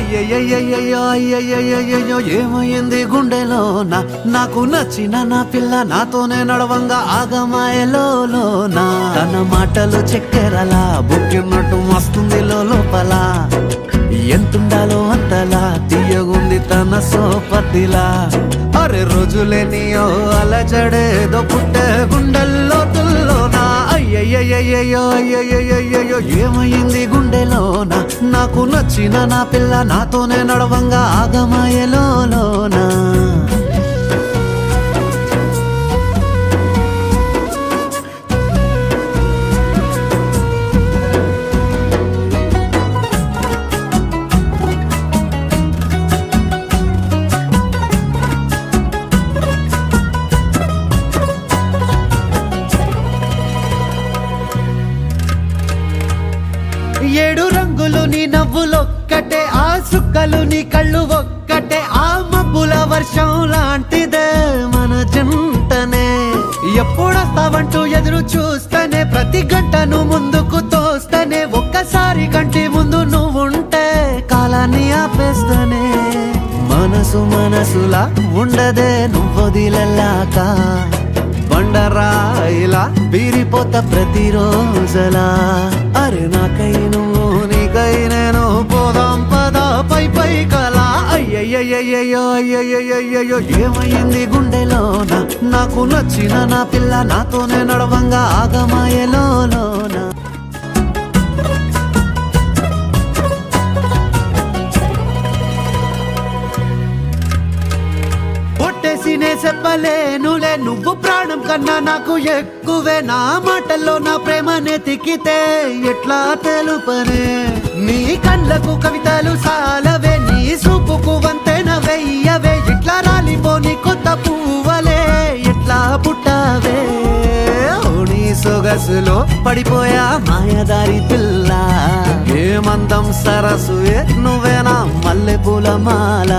అయ్యయ్యయ్యో అయ్యయ్యయ్యో ఏమైంది గుండెలో నాకు నచ్చిన నా పిల్ల నాతోనే నడవంగా ఆగమాయలోనా తన మాటలు చక్కెరలా బుక్కినట్టు మస్తుంది లోపల ఎంతుండాలో అంతలా తీయగుంది తన సోపతిలా అరే రోజులేనియో అలజడేదో పుట్టే గుండెల్లో తుల్లోనా అయ్యయ్యయ్యో అయ్యయ్యయ్యో ఏమైంది గుండెలోనా నాకు నచ్చిన నా పిల్ల నాతోనే నడవంగా ఆగమాయలోనా ఏడు రంగులు నీ నవ్వులొక్కటే ఆ సుక్కలు నీ కళ్ళు ఒక్కటే ఆ మబ్బుల వర్షం లాంటిదే మన జంటనే ఎప్పుడొస్తావంటూ ఎదురు చూస్తేనే ప్రతి గంటను ముందుకు తోస్తేనే ఒక్కసారి కంటి ముందు నువ్వుంటే కాలాన్ని ఆపేస్తేనే మనసులా ఉండదే నువ్వొదిలెల్లాక బండరాయిలా బీరిపోత ప్రతిరోజలా అరే నాకై నువ్వు నీకై నేను పోదాం పద పై కలా అయ్యయ్యయ్యో అయ్యయ్యయ్యో ఏమైంది గుండెలోనా నాకు నచ్చిన నా పిల్ల నాతోనే నడవంగా ఆగమాయలోనా కొట్టేసినే చెప్పలేనులే నువ్వు ప్రాణం కన్నా నాకు ఎక్కువే నా మాటల్లో నా ప్రేమనే తిక్కితే ఎట్లా తెలుపనే నీ కళ్ళకు కవితలు సాలవే నీ చూపుకు వంతెన వెయ్యవే ఇట్లా రాలిపోని కొత్త పువ్వలే ఎట్లా పుట్టావే నీ సొగసులో పడిపోయా మాయదారి పిల్ల ఏమందం సరసువే నువ్వేనా మల్లె పూల మాల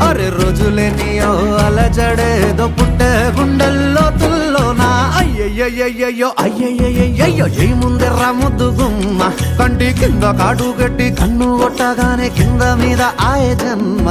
అరే రోజులేనియో అలజడేదో పుట్టే గుండెల్లో తుల్లోనా అయ్యయ్యయ్యో అయ్యయ్యయ్యో ఏ ముందెర్రా ముద్దు గుమ్మ కంటి కింద కాడు గట్టి కన్ను కొట్టగానే కింద మీద ఆయ జన్మ